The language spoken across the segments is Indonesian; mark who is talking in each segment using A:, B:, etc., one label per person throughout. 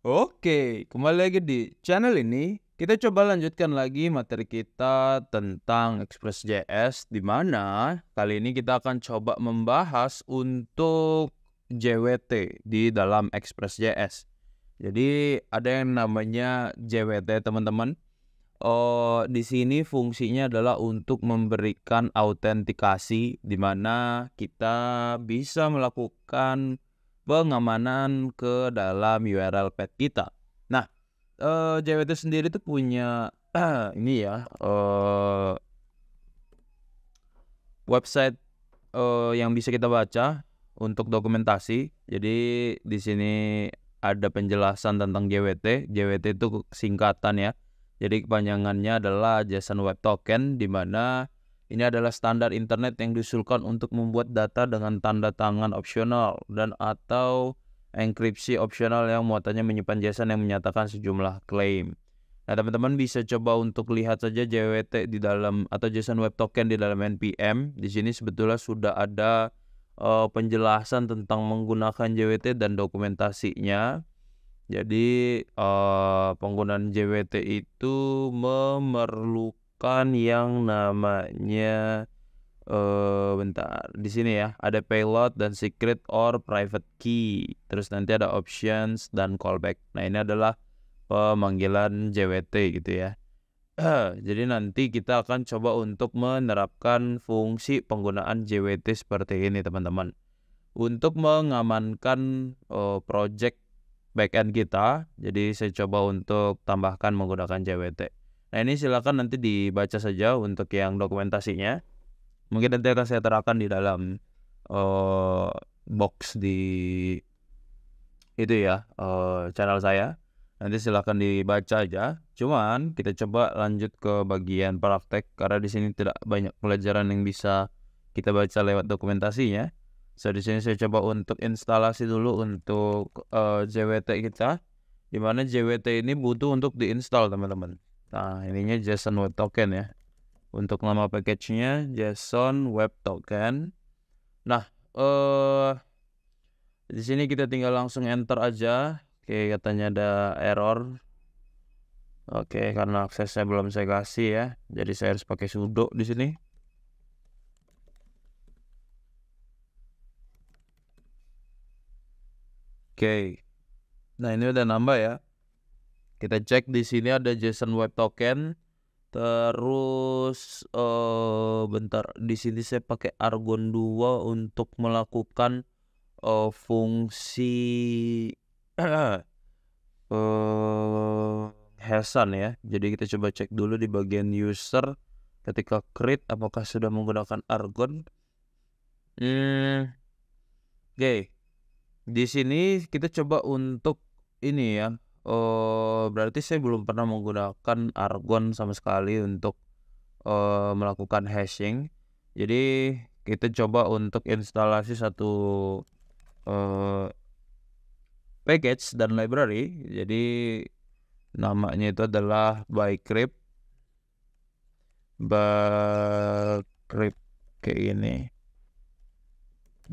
A: Oke, kembali lagi di channel ini. Kita coba lanjutkan lagi materi kita tentang Express.js, di mana kali ini kita akan coba membahas untuk JWT di dalam Express.js. Jadi ada yang namanya JWT, teman-teman. Di sini fungsinya adalah untuk memberikan autentikasi, di mana kita bisa melakukan pengamanan ke dalam URL page kita. Nah, JWT sendiri tuh punya ini ya, website yang bisa kita baca untuk dokumentasi. Jadi di sini ada penjelasan tentang JWT. JWT itu singkatan ya. Jadi kepanjangannya adalah JSON Web Token, di mana ini adalah standar internet yang diusulkan untuk membuat data dengan tanda tangan opsional dan atau enkripsi opsional yang muatannya menyimpan JSON yang menyatakan sejumlah klaim. Nah, teman-teman bisa coba untuk lihat saja JWT di dalam atau JSON Web Token di dalam npm. Di sini sebetulnya sudah ada penjelasan tentang menggunakan JWT dan dokumentasinya. Jadi penggunaan JWT itu memerlukan yang namanya bentar, di sini ya ada payload dan secret or private key. Terus nanti ada options dan callback. Nah, ini adalah pemanggilan JWT gitu ya. Jadi nanti kita akan coba untuk menerapkan fungsi penggunaan JWT seperti ini, teman-teman, untuk mengamankan project backend kita. Jadi saya coba untuk tambahkan menggunakan JWT. Nah, ini silakan nanti dibaca saja untuk yang dokumentasinya. Mungkin nanti akan saya terapkan di dalam box di itu ya, channel saya. Nanti silakan dibaca aja. Cuman kita coba lanjut ke bagian praktek, karena di sini tidak banyak pelajaran yang bisa kita baca lewat dokumentasinya. So di sini saya coba untuk instalasi dulu untuk JWT kita, di mana JWT ini butuh untuk diinstal, teman-teman. Nah, ininya JSON Web Token ya. Untuk nama package-nya JSON Web Token. Nah, di sini kita tinggal langsung enter aja. Oke, katanya ada error. Oke, karena aksesnya belum saya kasih ya. Jadi saya harus pakai sudo di sini. Oke. Nah, ini udah nambah ya. Kita cek di sini ada JSON Web Token. Terus bentar, di sini saya pakai Argon 2 untuk melakukan fungsi hashan ya. Jadi kita coba cek dulu di bagian user ketika create apakah sudah menggunakan Argon. Oke. Di sini kita coba untuk ini ya. Berarti saya belum pernah menggunakan Argon sama sekali untuk melakukan hashing. Jadi kita coba untuk instalasi satu package dan library. Jadi namanya itu adalah Bcrypt kayak ini.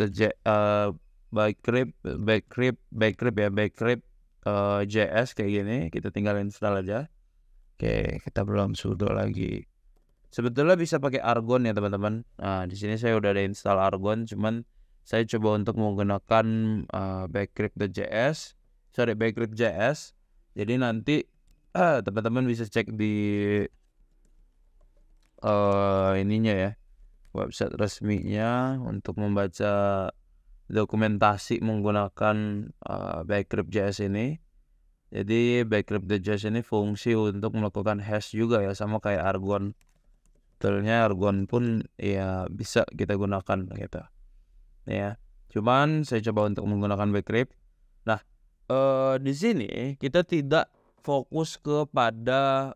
A: Bcrypt JS kayak gini. Kita tinggal install aja. Oke, kita belum sudo lagi. Sebetulnya bisa pakai Argon ya, teman-teman. Nah, di sini saya udah ada install Argon, cuman saya coba untuk menggunakan Bcrypt.js. Jadi nanti teman-teman bisa cek di ininya ya, website resminya untuk membaca dokumentasi menggunakan Bcrypt.js ini. Jadi Bcrypt.js ini fungsi untuk melakukan hash juga ya, sama kayak Argon. Sebetulnya Argon pun ya bisa kita gunakan gitu ya. Cuman saya coba untuk menggunakan Bcrypt. Nah, di sini kita tidak fokus kepada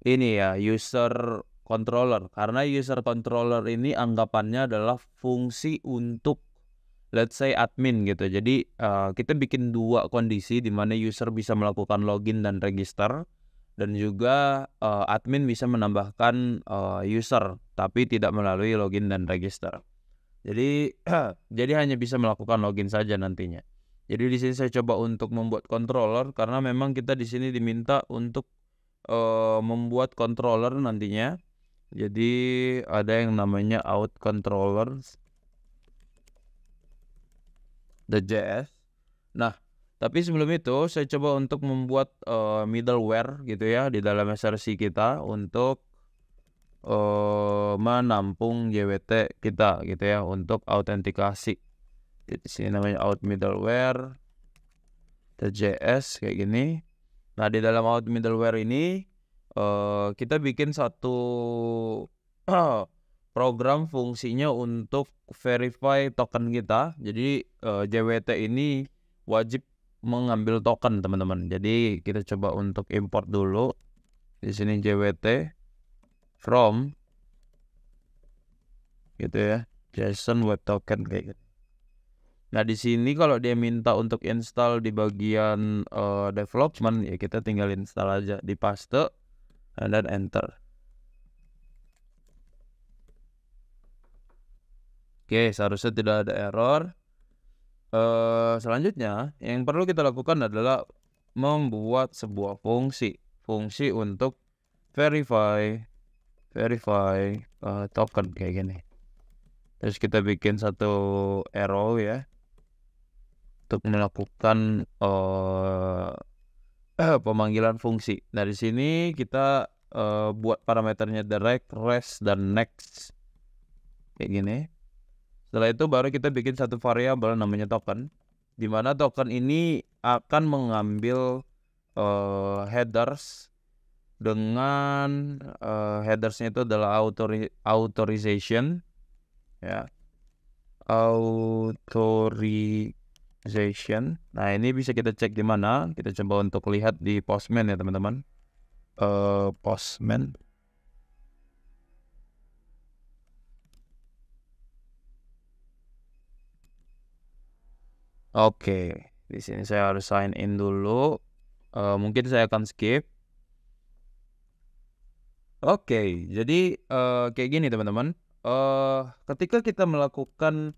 A: ini ya, user controller, karena user controller ini anggapannya adalah fungsi untuk let's say admin gitu. Jadi kita bikin dua kondisi di mana user bisa melakukan login dan register, dan juga admin bisa menambahkan user tapi tidak melalui login dan register. Jadi jadi hanya bisa melakukan login saja nantinya. Jadi di sini saya coba untuk membuat controller karena memang kita di sini diminta untuk membuat controller nantinya. Jadi ada yang namanya out controller .js. Nah, tapi sebelum itu saya coba untuk membuat middleware gitu ya di dalam SRC kita untuk menampung JWT kita gitu ya untuk autentikasi. Di sini namanya out middleware .js kayak gini. Nah, di dalam out middleware ini kita bikin satu program fungsinya untuk verify token kita. Jadi JWT ini wajib mengambil token, teman-teman. Jadi kita coba untuk import dulu. Di sini JWT from gitu ya, JSON web token kayak gitu. Nah, di sini kalau dia minta untuk install di bagian development, ya kita tinggal install aja, di paste dan enter. Oke, seharusnya tidak ada error. Selanjutnya yang perlu kita lakukan adalah membuat sebuah fungsi untuk verify token kayak gini. Terus kita bikin satu arrow ya untuk melakukan pemanggilan fungsi. Dari sini kita buat parameternya direct, rest, dan next kayak gini. Setelah itu baru kita bikin satu variabel namanya token, di mana token ini akan mengambil headers dengan headersnya itu adalah authorization ya, authorization. Nah, ini bisa kita cek di mana? Kita coba untuk lihat di Postman ya, teman-teman. Postman. Oke, di sini saya harus sign in dulu. Mungkin saya akan skip. Oke, jadi kayak gini teman-teman. Ketika kita melakukan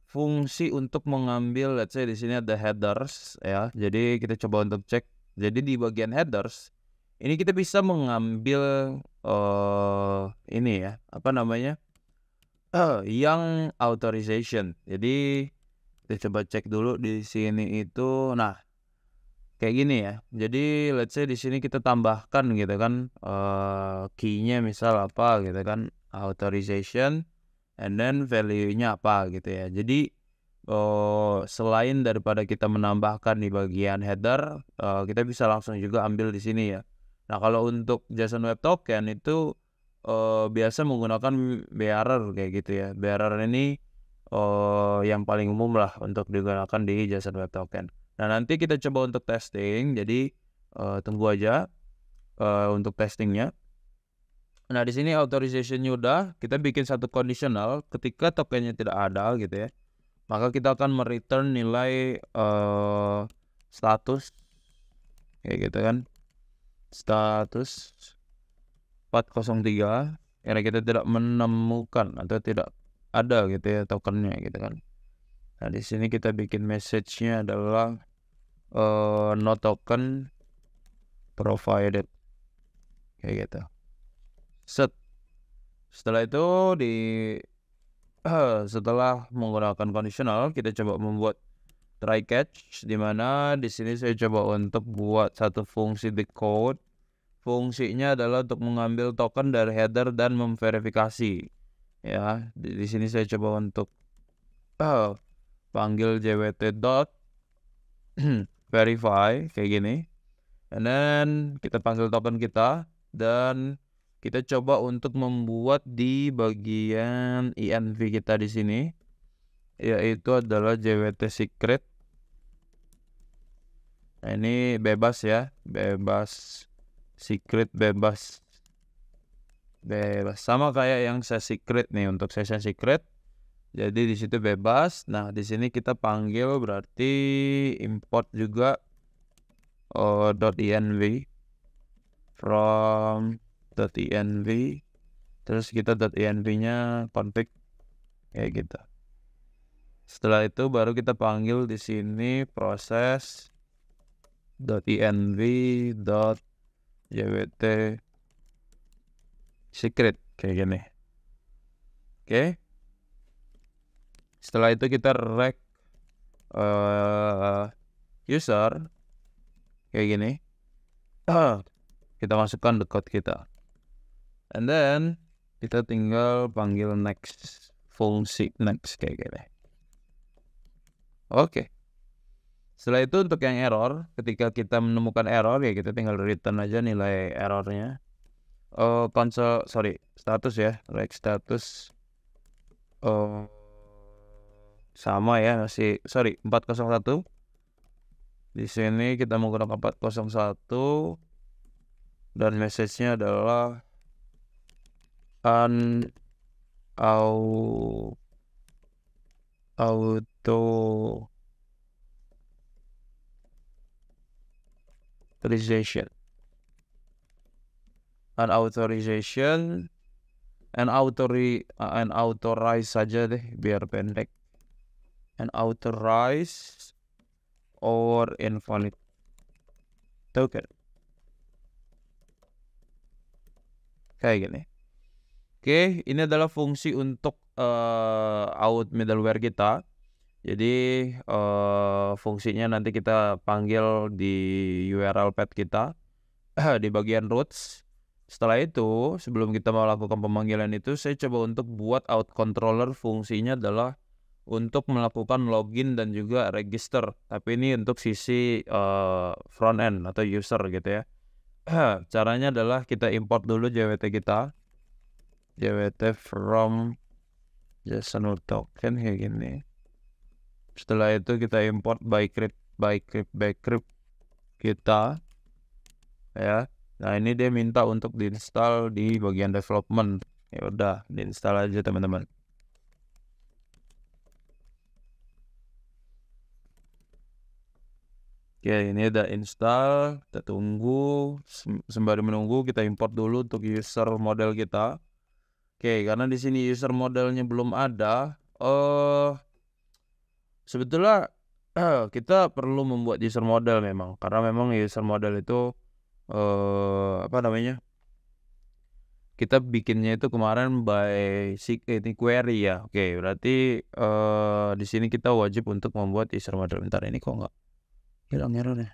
A: fungsi untuk mengambil, let's say di sini ada headers ya. Jadi kita coba untuk cek. Jadi di bagian headers ini kita bisa mengambil ini ya, apa namanya? Yang authorization. Jadi kita coba cek dulu di sini itu. Nah, kayak gini ya. Jadi let's say di sini kita tambahkan gitu kan key-nya misal apa gitu kan, authorization and then value-nya apa gitu ya. Jadi selain daripada kita menambahkan di bagian header, kita bisa langsung juga ambil di sini ya. Nah, kalau untuk JSON Web Token itu biasa menggunakan bearer kayak gitu ya. Bearer ini yang paling umum lah untuk digunakan di JSON Web Token. Nah, nanti kita coba untuk testing. Jadi tunggu aja untuk testingnya. Nah, di sini authorization-nya udah, kita bikin satu conditional ketika tokennya tidak ada gitu ya. Maka kita akan mereturn nilai status kayak gitu kan. Status 403 karena kita tidak menemukan atau tidak ada gitu ya tokennya gitu kan. Nah, di sini kita bikin message-nya adalah no token provided kayak gitu. Setelah itu setelah menggunakan conditional, kita coba membuat try catch, di mana di sini saya coba untuk buat satu fungsi decode. Fungsinya adalah untuk mengambil token dari header dan memverifikasi. Ya, di sini saya coba untuk panggil jwt dot verify kayak gini. And then kita panggil token kita dan kita coba untuk membuat di bagian env kita di sini, yaitu adalah jwt secret. Nah, ini bebas ya, bebas secret, bebas sama kayak yang saya secret nih untuk session secret. Jadi di situ bebas. Nah, di sini kita panggil berarti import juga .env from .env, terus kita .env nya config kayak gitu. Setelah itu baru kita panggil di sini proses .env.jwt secret kayak gini. Oke. Setelah itu kita rek user kayak gini. Kita masukkan the code kita. And then kita tinggal panggil next, fungsi next kayak gini. Oke. Setelah itu untuk yang error, ketika kita menemukan error ya kita tinggal return aja nilai errornya. Status ya, rek status sama ya, masih 401. Di sini kita menggunakan 401 dan message-nya adalah unauthorization and authorize saja deh biar pendek. And authorize or invalid token kayak gini. Oke, ini adalah fungsi untuk out middleware kita. Jadi fungsinya nanti kita panggil di URL path kita di bagian roots. Setelah itu, sebelum kita melakukan pemanggilan itu, saya coba untuk buat out controller. Fungsinya adalah untuk melakukan login dan juga register. Tapi ini untuk sisi front end atau user gitu ya. Caranya adalah kita import dulu JWT kita. JWT from JSON token kayak gini. Setelah itu kita import bcrypt kita ya. Nah, ini dia minta untuk diinstal di bagian development. Ya udah, diinstal aja teman-teman. Oke, ini udah install, kita tunggu. Sembari menunggu kita import dulu untuk user model kita. Oke, karena di sini user modelnya belum ada, sebetulnya kita perlu membuat user model memang, karena memang user model itu kita bikinnya itu kemarin by query ya. Oke, berarti di sini kita wajib untuk membuat user model. Bentar, ini kok nggak hilang errornya?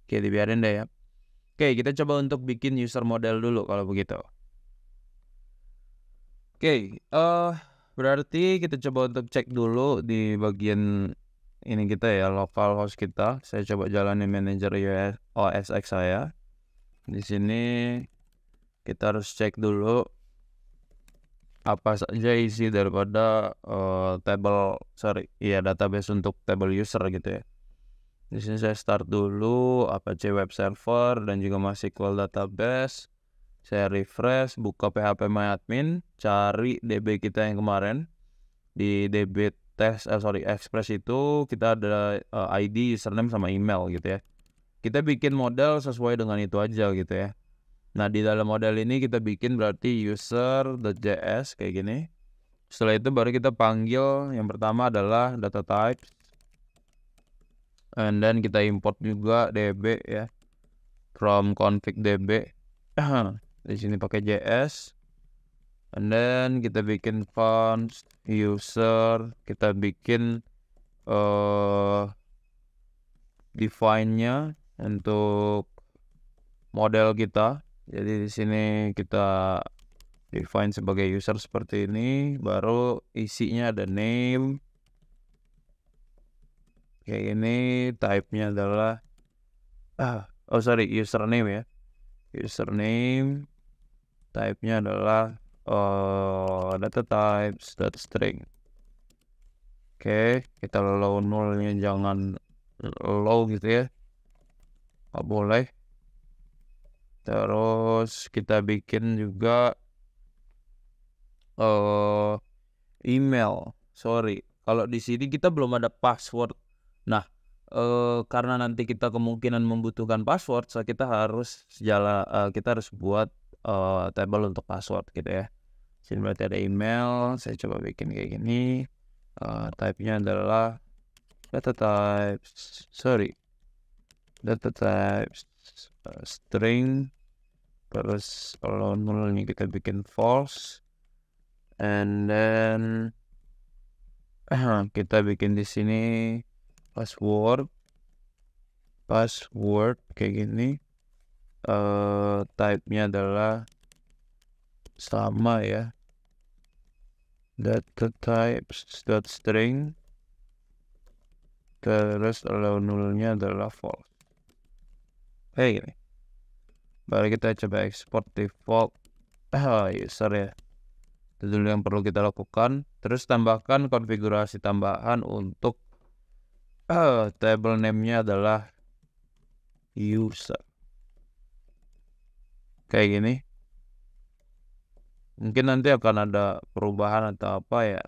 A: Oke, dibiarin deh ya. Oke, kita coba untuk bikin user model dulu kalau begitu. Oke, berarti kita coba untuk cek dulu di bagian ini kita ya, localhost kita. Saya coba jalanin manager OS X saya. Di sini kita harus cek dulu apa saja isi daripada database untuk table user gitu ya. Di sini saya start dulu Apache Web Server dan juga MySQL database. Saya refresh, buka phpMyAdmin, cari DB kita yang kemarin. Di DB Express itu kita ada ID, username sama email gitu ya. Kita bikin model sesuai dengan itu aja gitu ya. Nah, di dalam model ini kita bikin berarti user.js kayak gini. Setelah itu baru kita panggil yang pertama adalah data type. And then kita import juga DB ya. From config DB. Di sini pakai JS. And then kita bikin const user, kita bikin define-nya untuk model kita. Jadi di sini kita define sebagai user seperti ini, baru isinya ada name. Kayak ini, type-nya adalah username ya. Username, type-nya adalah data types .string. Oke, kita low null-nya jangan low gitu ya, nggak boleh. Terus kita bikin juga email. Kalau di sini kita belum ada password. Nah, karena nanti kita kemungkinan membutuhkan password, kita harus buat table untuk password gitu ya. Sini berarti ada email. Saya coba bikin kayak gini. Type-nya adalah data types string, terus kalau nulnya kita bikin false, and then kita bikin di sini password kayak gini. Type-nya adalah sama ya, data types dot string, terus kalau nulnya adalah false kayak gini. Baru kita coba export default user ya. Itu dulu yang perlu kita lakukan. Terus tambahkan konfigurasi tambahan untuk table name-nya adalah user kayak gini. Mungkin nanti akan ada perubahan atau apa ya,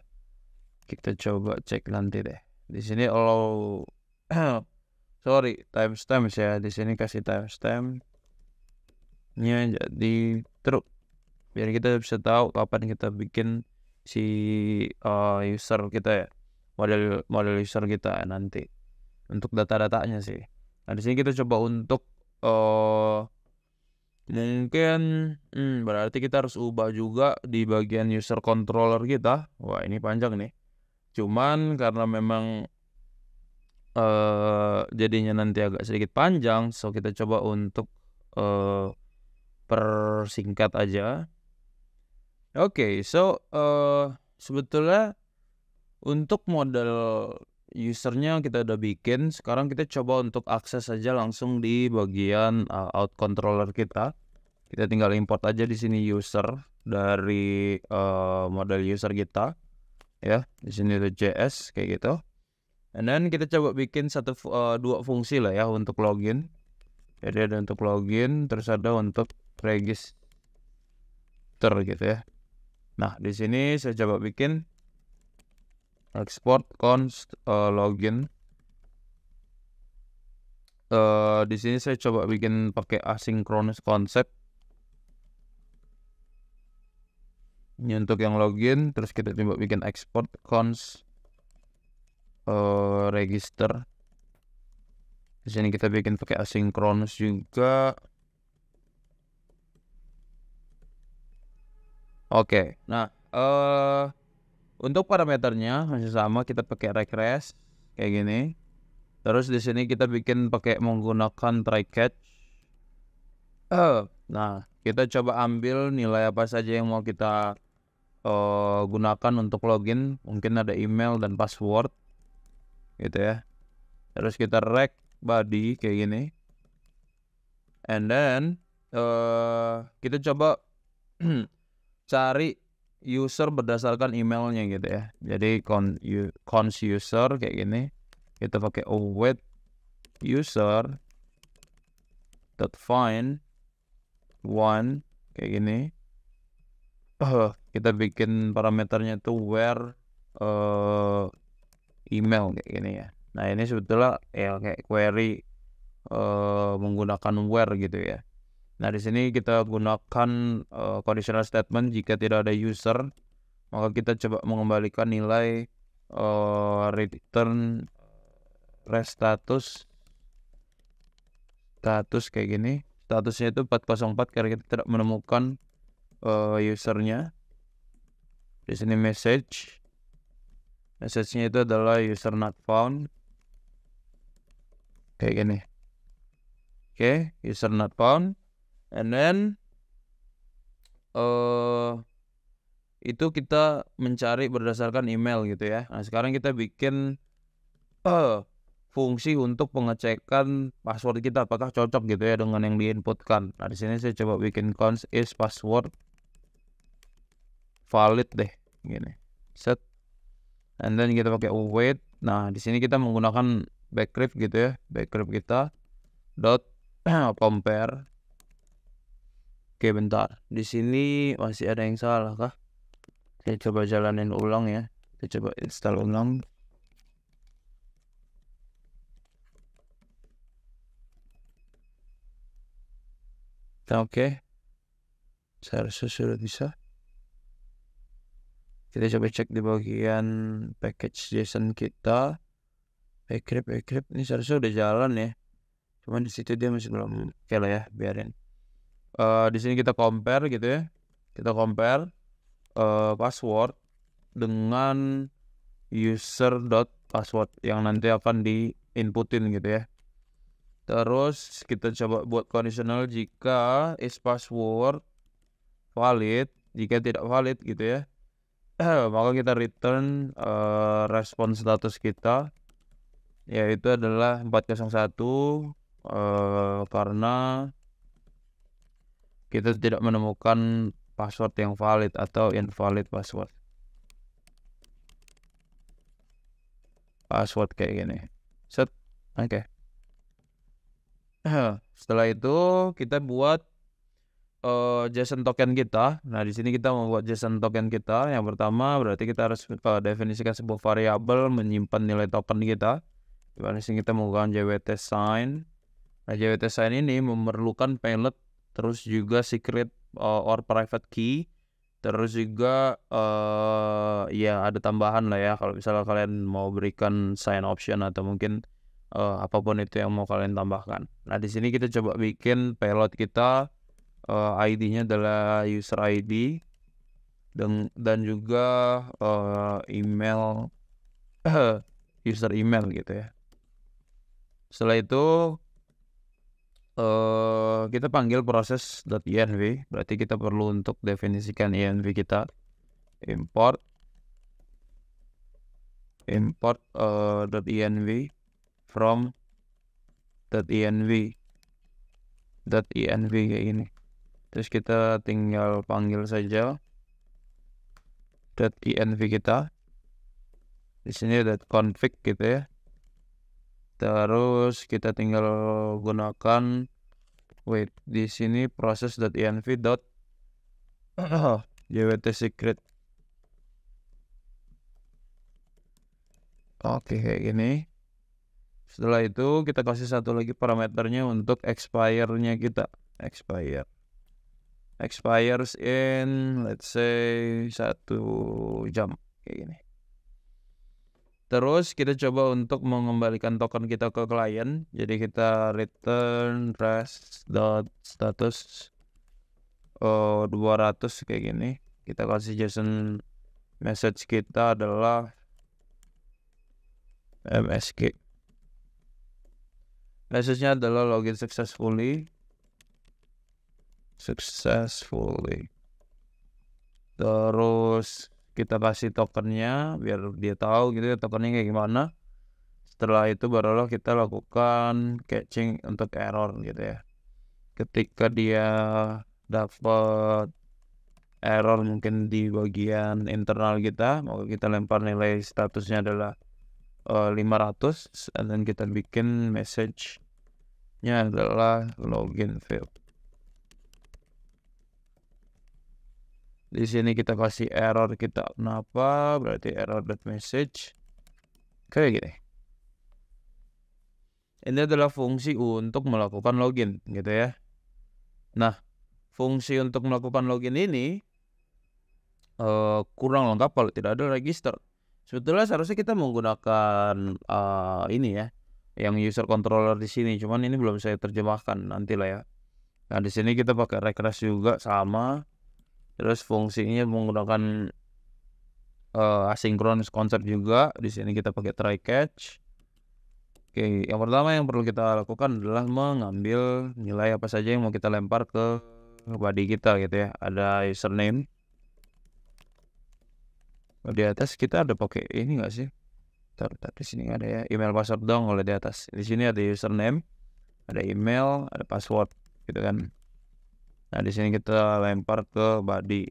A: kita coba cek nanti deh. Di sini allow timestamp ya. Di sini kasih timestamp-nya jadi true, biar kita bisa tahu kapan kita bikin si user kita ya, model user kita nanti untuk data-datanya sih. Nah di sini kita coba untuk mungkin berarti kita harus ubah juga di bagian user controller kita. Wah ini panjang nih, cuman karena memang jadinya nanti agak sedikit panjang, so kita coba untuk persingkat aja. Oke, so sebetulnya untuk model usernya kita udah bikin. Sekarang kita coba untuk akses aja langsung di bagian out controller kita. Kita tinggal import aja di sini user dari model user kita ya. Di sini ada JS kayak gitu. And then kita coba bikin dua fungsi lah ya untuk login. Jadi ada untuk login, terus ada untuk register gitu ya. Nah di sini saya coba bikin export const login. Di sini saya coba bikin pakai asynchronous concept. Ini untuk yang login, terus kita coba bikin export const register. Di sini kita bikin pakai asynchronous juga. Oke, nah untuk parameternya masih sama, kita pakai regress kayak gini. Terus di sini kita bikin pakai menggunakan try catch. Nah, kita coba ambil nilai apa saja yang mau kita gunakan untuk login. Mungkin ada email dan password gitu ya. Terus kita rect body kayak gini. And then kita coba cari user berdasarkan emailnya gitu ya. Jadi cons user kayak gini. Kita pakai await user dot find one kayak gini. Kita bikin parameternya tuh where email kayak gini ya. Nah ini sebetulnya ya kayak query menggunakan where gitu ya. Nah di sini kita gunakan conditional statement. Jika tidak ada user, maka kita coba mengembalikan nilai return rest status kayak gini. Statusnya itu 404 karena kita tidak menemukan usernya. Di sini message-nya itu adalah user not found kayak gini. Oke, user not found. And then itu kita mencari berdasarkan email gitu ya. Nah sekarang kita bikin fungsi untuk pengecekan password kita apakah cocok gitu ya dengan yang diinputkan. Nah di sini saya coba bikin const is password valid deh gini. Set. And then kita pakai await. Nah di sini kita menggunakan bcrypt gitu ya. Bcrypt kita dot compare. Oke bentar, di sini masih ada yang salah kah? Saya coba jalanin ulang ya. Kita coba install ulang. Oke, saya rasa sudah bisa. Kita coba cek di bagian package JSON kita. Bcrypt ini seharusnya udah jalan ya. Cuman di situ dia masih belum. Oke lah ya, biarin. Di sini kita compare gitu ya. Kita compare password dengan user.password yang nanti akan di-inputin gitu ya. Terus kita coba buat conditional jika is password valid, jika tidak valid gitu ya. Maka kita return respon status kita, yaitu adalah 401 karena kita tidak menemukan password yang valid atau invalid password. Password kayak gini. Set. Oke. Setelah itu kita buat JSON token kita. Nah, di sini kita membuat JSON token kita. Yang pertama berarti kita harus definisikan sebuah variabel menyimpan nilai token kita. Di sini kita menggunakan JWT sign. Nah, JWT sign ini memerlukan payload, terus juga secret or private key, terus juga ya ada tambahan lah ya kalau misalnya kalian mau berikan sign option atau mungkin apapun itu yang mau kalian tambahkan. Nah, di sini kita coba bikin payload kita, ID-nya adalah user ID dan juga email user email gitu ya. Setelah itu kita panggil proses.env. Berarti kita perlu untuk definisikan env kita. Import .env from .env kayak gini. Terus kita tinggal panggil saja .env kita. Di sini ada config gitu ya. Terus kita tinggal gunakan di sini proses.env jwt secret. Oke, kayak gini. Setelah itu kita kasih satu lagi parameternya untuk expire-nya kita. Expires in let's say 1 jam kayak gini. Terus kita coba untuk mengembalikan token kita ke klien. Jadi kita return rest.status 200 kayak gini. Kita kasih JSON message kita adalah MSG. Message-nya adalah login successfully. Terus kita kasih tokennya biar dia tahu gitu ya tokennya kayak gimana. Setelah itu barulah kita lakukan catching untuk error gitu ya. Ketika dia dapat error mungkin di bagian internal kita, maka kita lempar nilai statusnya adalah 500 dan kita bikin message-nya adalah login failed. Di sini kita kasih error kita kenapa, berarti error.message kayak gini. Ini adalah fungsi untuk melakukan login gitu ya. Nah, fungsi untuk melakukan login ini kurang lengkap kalau tidak ada register. Sebetulnya seharusnya kita menggunakan ini ya, yang user controller di sini. Cuman ini belum saya terjemahkan, nantilah ya. Nah, di sini kita pakai request juga sama. Terus fungsinya menggunakan asynchronous concept juga. Di sini kita pakai try catch. Oke, yang pertama yang perlu kita lakukan adalah mengambil nilai apa saja yang mau kita lempar ke body kita gitu ya. Ada username. Di atas kita ada pakai ini enggak sih? Di sini ada ya, email password dong kalau di atas. Di sini ada username, ada email, ada password gitu kan. Nah, di sini kita lempar ke body.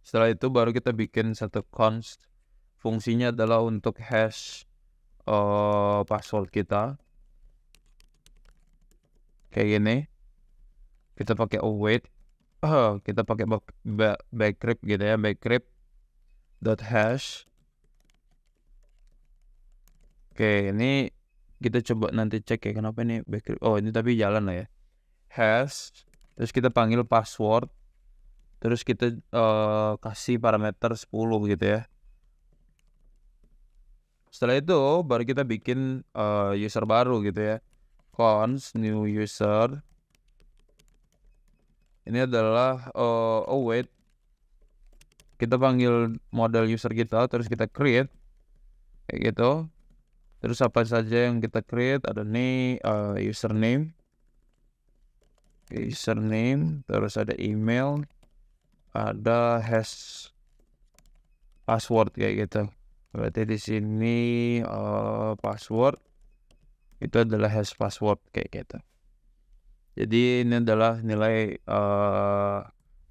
A: Setelah itu baru kita bikin satu const. Fungsinya adalah untuk hash password kita. Kayak gini. Kita pakai await. Kita pakai bcrypt gitu ya, bcrypt.hash. Oke, ini kita coba nanti cek ya kenapa ini bcrypt. Oh, ini tapi jalan lah ya. Hash. Terus kita panggil password. Terus kita kasih parameter 10 gitu ya. Setelah itu baru kita bikin user baru gitu ya. Const new user. Ini adalah wait. Kita panggil model user kita, terus kita create kayak gitu. Terus apa saja yang kita create, ada nih username, terus ada email, ada hash password kayak gitu. Berarti di sini password itu adalah hash password kayak gitu. Jadi ini adalah nilai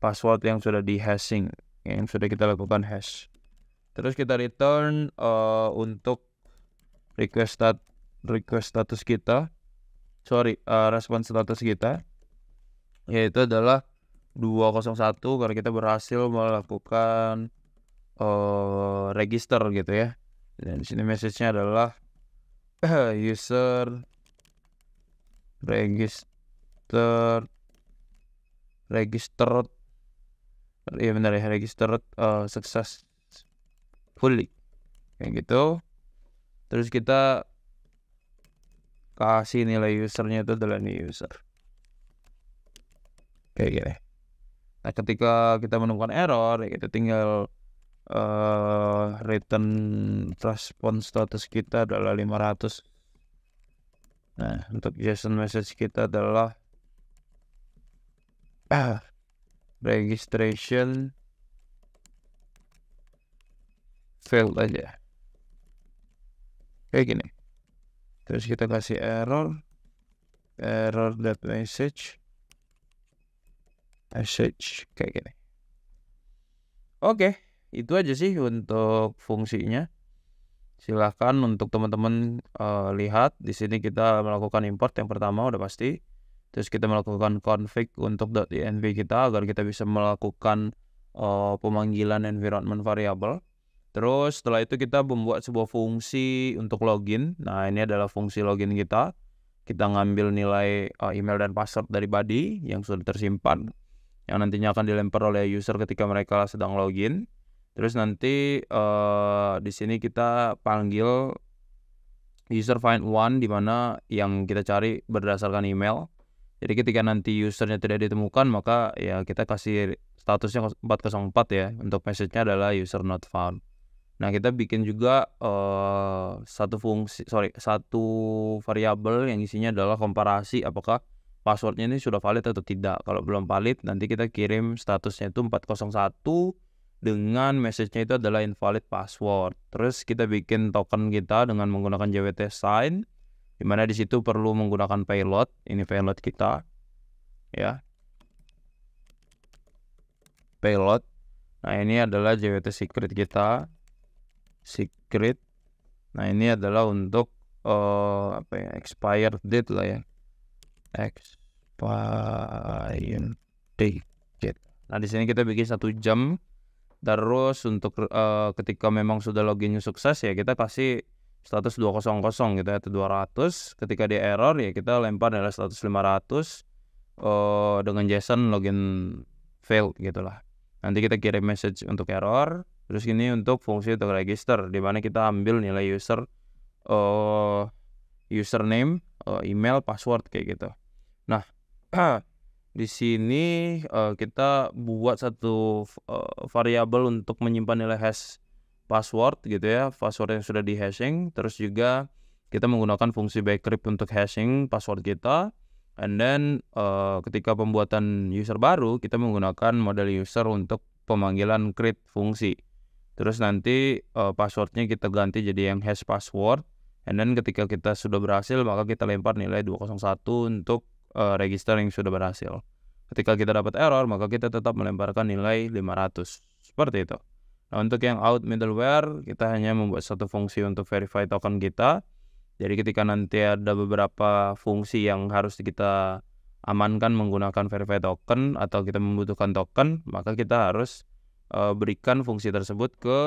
A: password yang sudah di hashing, yang sudah kita lakukan hash. Terus kita return untuk request status kita, respon status kita, yaitu adalah 201 karena kita berhasil melakukan register gitu ya. Dan di sini message-nya adalah user registered successfully kayak gitu. Terus kita kasih nilai usernya itu adalah new user kayak gini. Nah ketika kita menemukan error ya kita tinggal return respon status kita adalah 500. Nah untuk JSON message kita adalah registration failed aja kayak gini. Terus kita kasih error message kayak gini. Oke, itu aja sih untuk fungsinya. Silahkan untuk teman-teman lihat di sini kita melakukan import yang pertama udah pasti. Terus kita melakukan config untuk .env kita agar kita bisa melakukan pemanggilan environment variable. Terus setelah itu kita membuat sebuah fungsi untuk login. Nah ini adalah fungsi login kita. Kita ngambil nilai email dan password dari body yang sudah tersimpan, yang nantinya akan dilempar oleh user ketika mereka sedang login. Terus nanti di sini kita panggil user find one, di mana yang kita cari berdasarkan email. Jadi ketika nanti usernya tidak ditemukan, maka ya kita kasih statusnya 404 ya. Untuk message-nya adalah user not found. Nah kita bikin juga satu variabel yang isinya adalah komparasi apakah passwordnya ini sudah valid atau tidak. Kalau belum valid nanti kita kirim statusnya itu 401 dengan message-nya itu adalah invalid password. Terus kita bikin token kita dengan menggunakan JWT sign, dimana di situ perlu menggunakan payload. Ini payload kita ya, payload. Nah ini adalah JWT secret kita, secret. Nah ini adalah untuk expired date lah ya, expired date. Nah di sini kita bikin 1 jam. Terus untuk ketika memang sudah loginnya sukses ya kita kasih status 200 gitu ya, atau 200. Ketika di error ya kita lempar adalah status 500 dengan JSON login failed gitulah. Nanti kita kirim message untuk error. Terus ini untuk fungsi untuk register, di mana kita ambil nilai user username, email, password kayak gitu. Nah di sini kita buat satu variabel untuk menyimpan nilai hash password gitu ya, password yang sudah di hashing. Terus juga kita menggunakan fungsi bcrypt untuk hashing password kita. And then ketika pembuatan user baru kita menggunakan model user untuk pemanggilan create fungsi. Terus nanti passwordnya kita ganti jadi yang hash password. And then ketika kita sudah berhasil maka kita lempar nilai 201 untuk register yang sudah berhasil. Ketika kita dapat error maka kita tetap melemparkan nilai 500. Seperti itu. Nah untuk yang out middleware kita hanya membuat satu fungsi untuk verify token kita. Jadi ketika nanti ada beberapa fungsi yang harus kita amankan menggunakan verify token atau kita membutuhkan token, maka kita harus berikan fungsi tersebut ke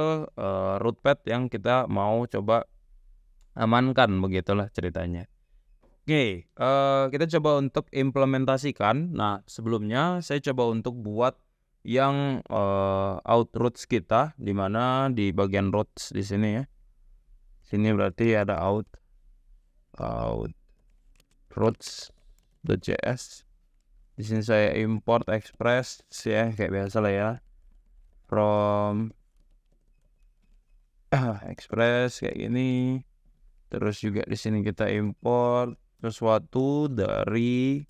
A: rootpad yang kita mau coba amankan, begitulah ceritanya. Oke, kita coba untuk implementasikan. Nah, sebelumnya saya coba untuk buat yang out routes kita, di mana di bagian routes di sini ya. Sini berarti ada out routes.js. Di sini saya import Express ya, kayak biasa lah ya. From Express kayak gini. Terus juga di sini kita import sesuatu dari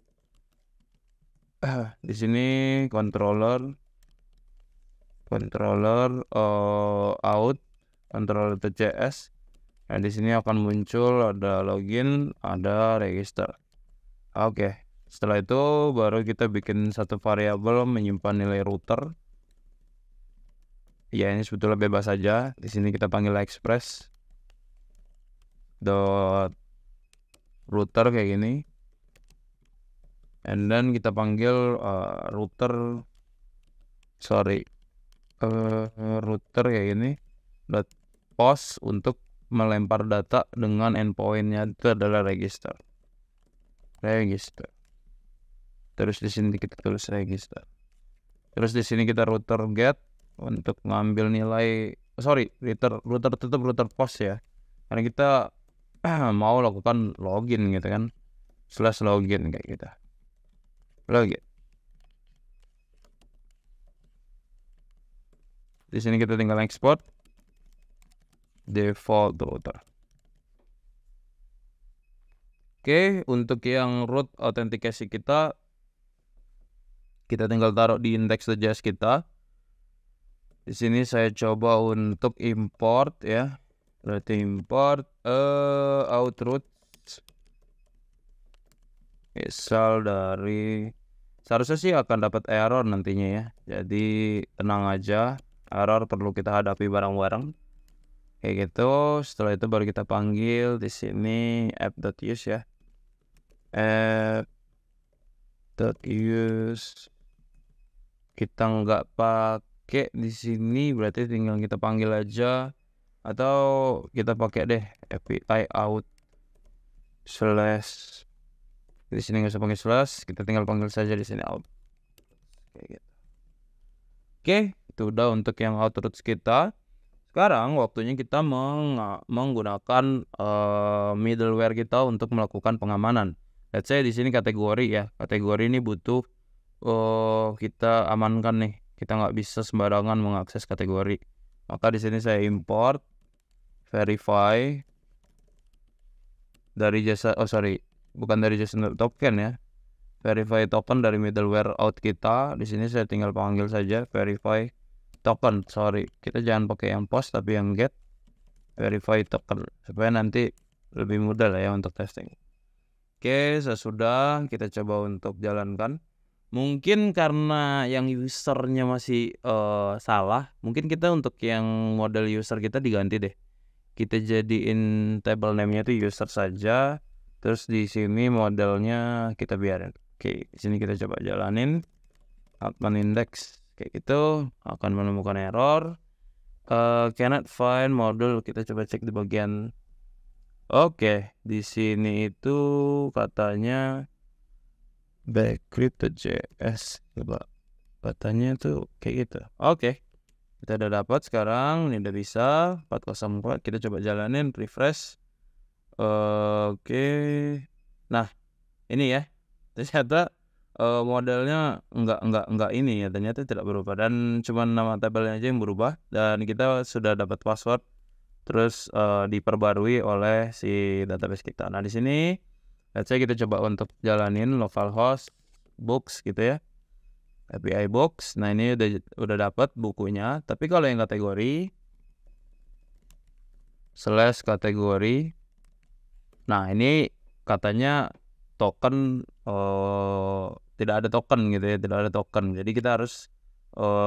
A: di sini controller out controller.js. Nah, di sini akan muncul ada login, ada register. Oke. Setelah itu baru kita bikin satu variabel menyimpan nilai router. Ya, ini sebetulnya bebas saja. Di sini kita panggil express dot router kayak gini. And then kita panggil router kayak gini dot post untuk melempar data dengan endpointnya itu adalah register. Terus di sini kita tulis register. Terus di sini kita router get untuk ngambil nilai, router tetap router post ya, karena kita mau lakukan login gitu kan, /login kayak gitu. Login. Di sini kita tinggal export default router. Oke, untuk yang root authentication kita tinggal taruh di index.js kita. Di sini saya coba untuk import ya. Berarti import out routes. Misal dari, seharusnya sih akan dapat error nantinya ya. Jadi tenang aja, error perlu kita hadapi bareng-bareng. Kayak gitu. Setelah itu baru kita panggil di sini app.use ya. App.use. Kita nggak pakai di sini, berarti tinggal kita panggil aja, atau kita pakai deh API out slash. Di sini nggak usah panggil slash, kita tinggal panggil saja di sini out. Kayak gitu. Oke, itu udah untuk yang out routes kita. Sekarang waktunya kita menggunakan middleware kita untuk melakukan pengamanan. Let's say di sini kategori ya. Kategori ini butuh kita amankan nih. Kita nggak bisa sembarangan mengakses kategori. Maka di sini saya import verify dari bukan dari JSON token ya. Verify token dari middleware out kita. Di sini saya tinggal panggil saja verify token. Kita jangan pakai yang post tapi yang get verify token supaya nanti lebih mudah lah ya untuk testing. Oke, sesudah kita coba untuk jalankan. Mungkin karena yang usernya masih salah, mungkin kita untuk yang model user kita diganti deh. Kita jadiin table name-nya itu user saja. Terus di sini modelnya kita biarin. Oke, di sini kita coba jalanin admin index kayak gitu, akan menemukan error. Cannot find model. Kita coba cek di bagian. Oke, di sini itu katanya backcrypt.js, coba katanya tuh kayak gitu. Oke, kita udah dapat sekarang, ini udah bisa 404. Kita coba jalanin refresh. Oke, nah ini ya, ternyata modelnya enggak ini ya, ternyata tidak berubah dan cuma nama tabelnya aja yang berubah, dan kita sudah dapat password terus diperbarui oleh si database kita. Nah di sini let's say kita coba untuk jalanin localhost books gitu ya, API box. Nah ini udah dapat bukunya, tapi kalau yang kategori /kategori, nah ini katanya token tidak ada token gitu ya, tidak ada token. Jadi kita harus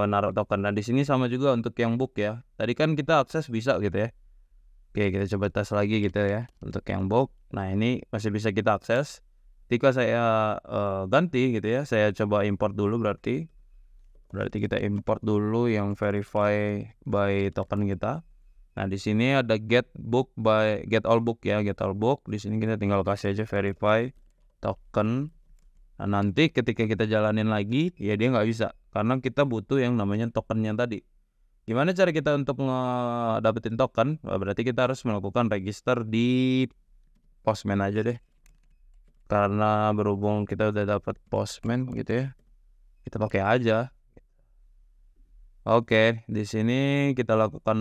A: naruh token. Nah di sini sama juga untuk yang book ya. Tadi kan kita akses bisa gitu ya. Oke, kita coba tes lagi gitu ya untuk yang book. Nah ini masih bisa kita akses. Ketika saya ganti gitu ya, saya coba import dulu, berarti kita import dulu yang verify by token kita. Nah di sini ada get all book ya, get all book. Di sini kita tinggal kasih aja verify token. Nah nanti ketika kita jalanin lagi ya dia nggak bisa karena kita butuh yang namanya tokennya tadi. Gimana cara kita untuk dapetin token? Berarti kita harus melakukan register di Postman aja deh. Karena berhubung kita udah dapat Postman gitu ya, kita pakai aja. Oke, di sini kita lakukan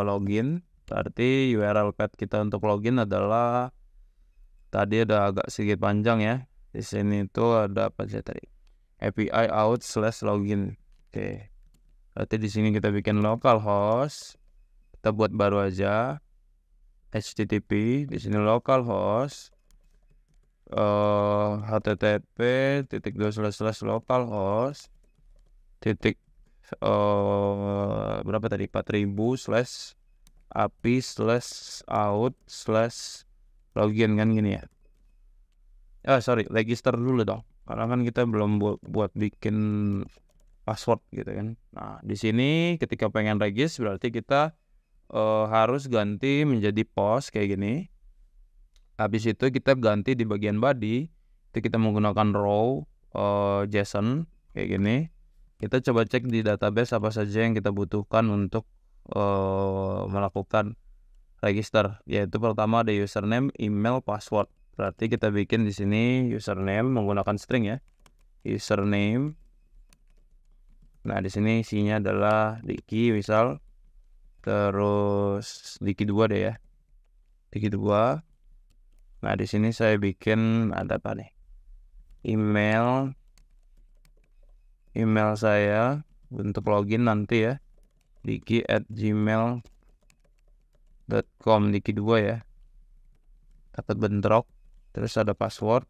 A: login. Berarti URL path kita untuk login adalah tadi ada agak sedikit panjang ya. Di sini tuh ada apa aja tadi? API out/login. Oke. Berarti di sini kita bikin localhost. Kita buat baru aja. HTTP di sini localhost. http://localhost titik berapa tadi 4000/api/out/login kan gini ya. Sorry, register dulu dong, karena kan kita belum buat bikin password gitu kan. Nah, di sini ketika pengen register berarti kita harus ganti menjadi post kayak gini. Habis itu kita ganti di bagian body, itu kita menggunakan row JSON kayak gini. Kita coba cek di database apa saja yang kita butuhkan untuk melakukan register, yaitu pertama ada username, email, password. Berarti kita bikin di sini username menggunakan string ya. Username. Nah, di sini isinya adalah Diki misal. Terus Diki 2 deh ya. Diki 2. Nah, di sini saya bikin ada apa nih? Email saya untuk login nanti ya. diki@gmail.com Diki 2 ya. Dapat bentrok. Terus ada password.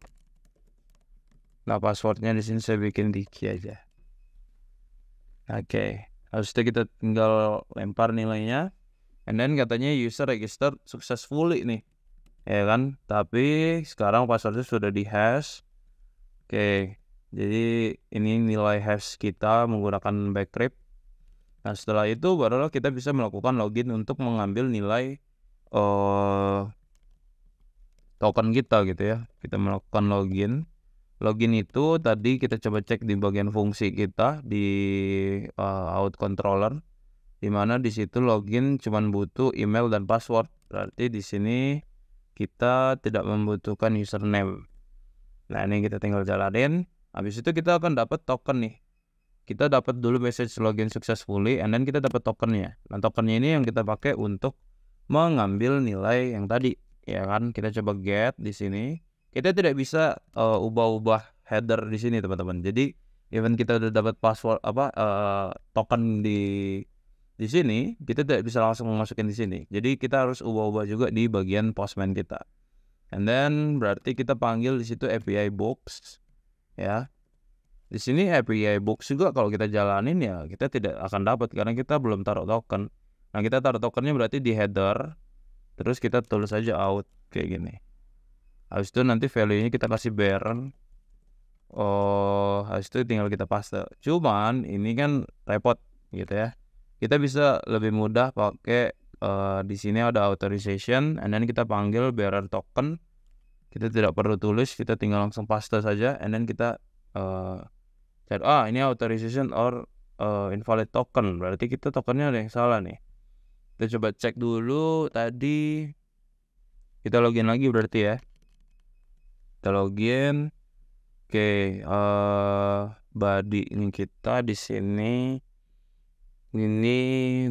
A: Nah, passwordnya di sini saya bikin Diki aja. Oke. Habis itu kita tinggal lempar nilainya. And then katanya user registered successfully nih. Ya kan? Tapi sekarang passwordnya sudah di hash. Oke. Jadi ini nilai hash kita menggunakan backrip. Nah, setelah itu barulah kita bisa melakukan login untuk mengambil nilai token kita gitu ya. Kita melakukan login. Login itu tadi kita coba cek di bagian fungsi kita di out controller, di mana di situ login cuman butuh email dan password. Berarti di sini kita tidak membutuhkan username. Nah, ini kita tinggal jalanin. Habis itu kita akan dapat token nih. Kita dapat dulu message login successfully, and then kita dapat tokennya. Nah, tokennya ini yang kita pakai untuk mengambil nilai yang tadi, ya kan? Kita coba get di sini. Kita tidak bisa ubah-ubah header di sini, teman-teman. Jadi, even kita udah dapat password token di sini, kita tidak bisa langsung masukin di sini. Jadi, kita harus ubah-ubah juga di bagian Postman kita. And then berarti kita panggil di situ API box, ya. Di sini API box juga kalau kita jalanin ya kita tidak akan dapat karena kita belum taruh token. Nah, kita taruh tokennya berarti di header. Terus kita tulis aja out kayak gini. Habis itu nanti value-nya kita kasih bare. Habis itu tinggal kita paste. Cuman ini kan repot gitu ya. Kita bisa lebih mudah pakai di sini ada authorization, and then kita panggil bearer token. Kita tidak perlu tulis, kita tinggal langsung paste saja, and then kita chat ini authorization or invalid token. Berarti kita tokennya ada yang salah nih. Kita coba cek dulu tadi. Kita login lagi berarti ya. Kita login. Oke, body ini kita di sini. Ini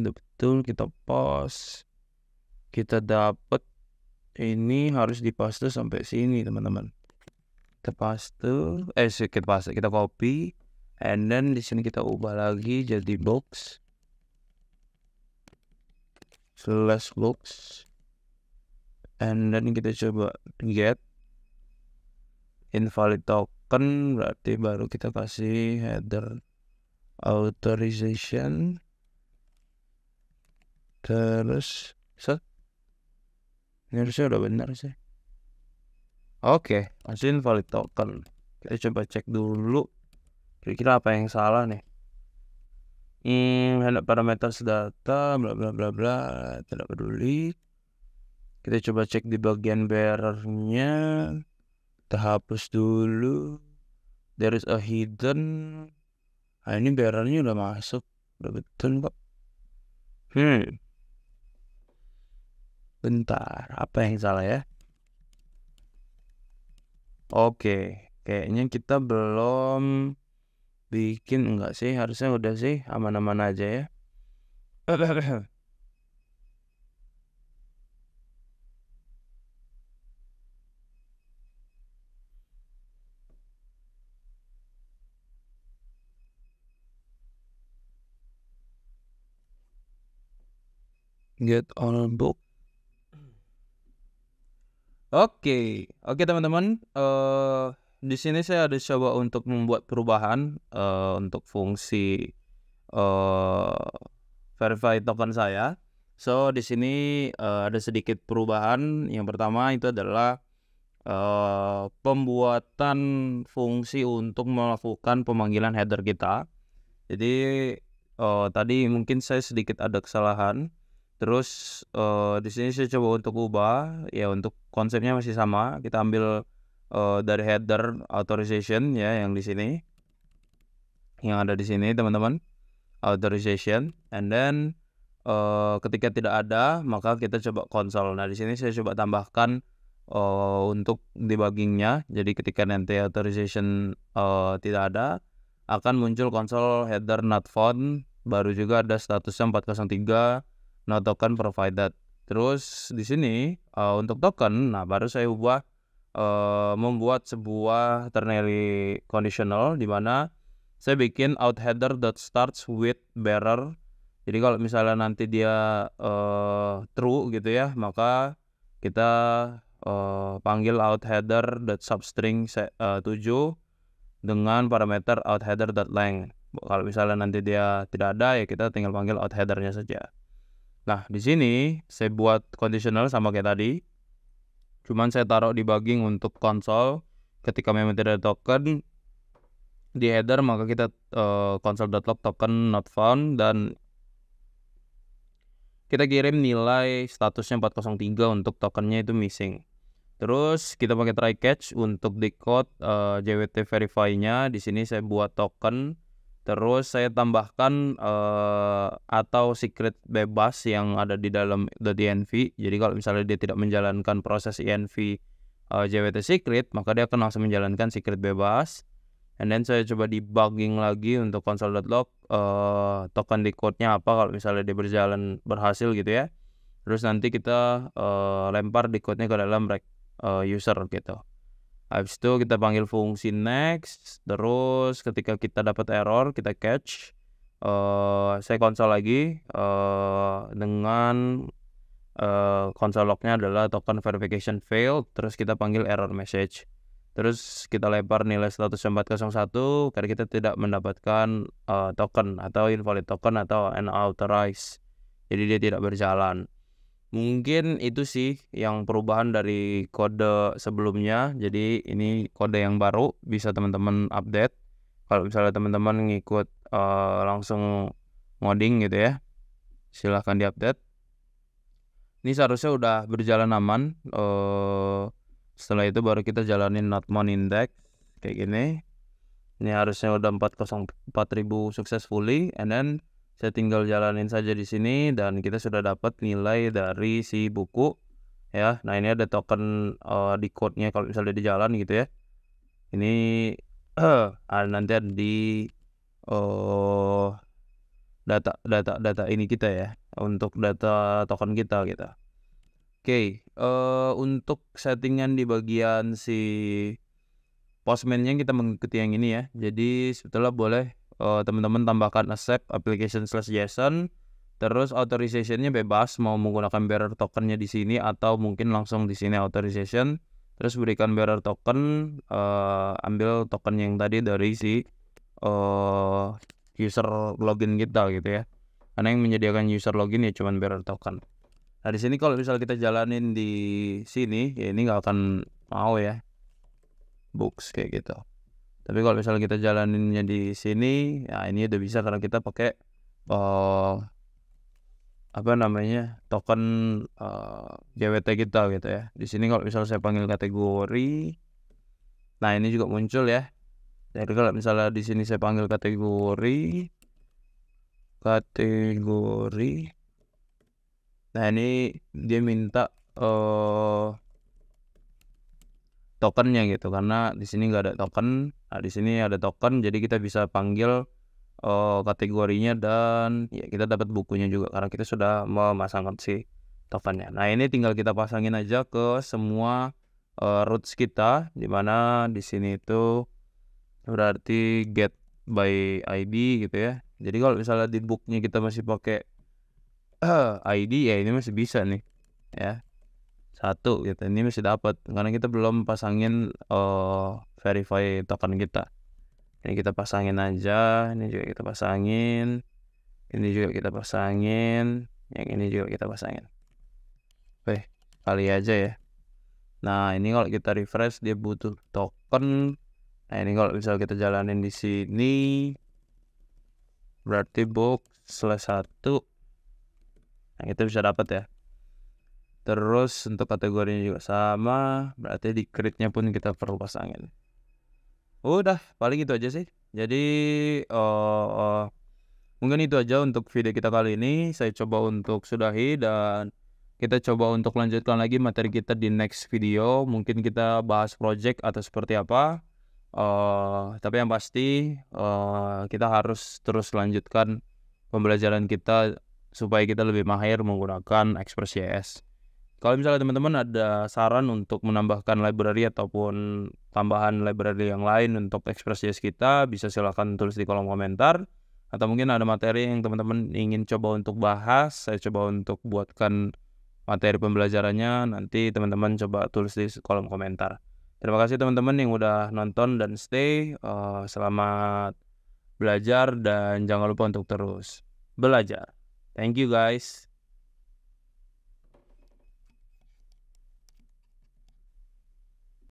A: betul kita post. Kita dapat ini harus dipaste sampai sini, teman-teman. Kita paste, kita copy, and then di sini kita ubah lagi jadi box /box, and then kita coba get invalid token. Berarti baru kita kasih header authorization, terus set. Ini harusnya udah benar sih. Oke, masih invalid token. Kita coba cek dulu kira-kira apa yang salah nih. Parameters data bla bla bla bla, tidak peduli. Kita coba cek di bagian bearernya. Kita hapus dulu. There is a hidden Nah, ini bearernya udah masuk, udah betul kok. Bentar, apa yang salah ya? Oke, kayaknya kita belum bikin, enggak sih? Harusnya udah sih, aman-aman aja ya. Get on book. Oke, teman-teman. Di sini saya ada coba untuk membuat perubahan untuk fungsi verify token saya. So di sini ada sedikit perubahan. Yang pertama itu adalah pembuatan fungsi untuk melakukan pemanggilan header kita. Jadi tadi mungkin saya sedikit ada kesalahan. Terus di sini saya coba untuk ubah ya, untuk konsepnya masih sama. Kita ambil dari header authorization ya, yang di sini, yang ada di sini teman-teman, authorization, and then ketika tidak ada maka kita coba console. Nah di sini saya coba tambahkan untuk debuggingnya. Jadi ketika nanti authorization tidak ada, akan muncul konsol header not found, baru juga ada statusnya 403 no token provided. Terus di sini untuk token, nah baru saya ubah membuat sebuah ternary conditional di mana saya bikin out header that starts with bearer. Jadi kalau misalnya nanti dia true gitu ya, maka kita panggil out header that substring 7 dengan parameter out header dot length. Kalau misalnya nanti dia tidak ada ya kita tinggal panggil out headernya saja. Nah di sini saya buat conditional sama kayak tadi, cuman saya taruh debugging untuk console. Ketika memang tidak ada token di header maka kita console.log token not found, dan kita kirim nilai statusnya 403 untuk tokennya itu missing. Terus kita pakai try catch untuk decode JWT verify-nya. Di sini saya buat token, terus saya tambahkan atau secret bebas yang ada di dalam .env. Jadi kalau misalnya dia tidak menjalankan proses env JWT secret, maka dia akan langsung menjalankan secret bebas. And then saya coba debugging lagi untuk console.log token decode-nya apa kalau misalnya dia berhasil gitu ya. Terus nanti kita lempar decode-nya ke dalam user gitu. Habis itu kita panggil fungsi next. Terus ketika kita dapat error kita catch. Saya console lagi dengan console lognya adalah token verification failed. Terus kita panggil error message. Terus kita lempar nilai status 401 karena kita tidak mendapatkan token atau invalid token atau unauthorized. Jadi dia tidak berjalan. Mungkin itu sih yang perubahan dari kode sebelumnya. Jadi ini kode yang baru, bisa teman-teman update. Kalau misalnya teman-teman ngikut langsung ngoding gitu ya, silahkan diupdate. Ini seharusnya udah berjalan aman. Setelah itu baru kita jalanin notmon index kayak gini. Ini harusnya udah 404.000 successfully, and then saya tinggal jalanin saja di sini dan kita sudah dapat nilai dari si buku ya. Nah ini ada token di code-nya kalau misalnya di jalan gitu ya. Ini nanti ada di data ini kita ya, untuk data token kita gitu. Oke, untuk settingan di bagian si postman-nya kita mengikuti yang ini ya. Jadi sebetulnya boleh teman-teman tambahkan accept application/json. Terus authorization-nya bebas, mau menggunakan bearer token-nya di sini atau mungkin langsung di sini authorization. Terus berikan bearer token, ambil token yang tadi dari si user login kita gitu ya. Karena yang menyediakan user login ya cuman bearer token. Nah di sini kalau misalnya kita jalanin di sini ya ini nggak akan mau ya books kayak gitu. Tapi kalau misalnya kita jalaninnya di sini ya ini udah bisa karena kita pakai token JWT kita gitu ya. Di sini kalau misalnya saya panggil kategori, nah ini juga muncul ya. Jadi kalau misalnya di sini saya panggil kategori, nah ini dia minta tokennya gitu, karena di sini nggak ada token. Nah di sini ada token, jadi kita bisa panggil kategorinya dan ya kita dapat bukunya juga karena kita sudah memasangkan si tokennya. Nah ini tinggal kita pasangin aja ke semua roots kita, dimana di sini itu berarti get by ID gitu ya. Jadi kalau misalnya di booknya kita masih pakai ID ya ini masih bisa nih ya, satu gitu, ini masih dapat karena kita belum pasangin verify token kita. Ini kita pasangin aja, ini juga kita pasangin, ini juga kita pasangin, yang ini juga kita pasangin. Oke, kali aja ya. Nah ini kalau kita refresh dia butuh token. Nah ini kalau misal kita jalanin di sini berarti book/1. Nah kita bisa dapat ya. Terus untuk kategorinya juga sama, berarti di create-nya pun kita perlu pasangin. Udah, paling itu aja sih. Jadi mungkin itu aja untuk video kita kali ini. Saya coba untuk sudahi dan kita coba untuk lanjutkan lagi materi kita di next video. Mungkin kita bahas project atau seperti apa. Tapi yang pasti kita harus terus lanjutkan pembelajaran kita supaya kita lebih mahir menggunakan Express.js. Kalau misalnya teman-teman ada saran untuk menambahkan library ataupun tambahan library yang lain untuk Express.js kita, bisa silahkan tulis di kolom komentar. Atau mungkin ada materi yang teman-teman ingin coba untuk bahas, saya coba untuk buatkan materi pembelajarannya, nanti teman-teman coba tulis di kolom komentar. Terima kasih teman-teman yang udah nonton dan stay. Selamat belajar dan jangan lupa untuk terus belajar. Thank you guys.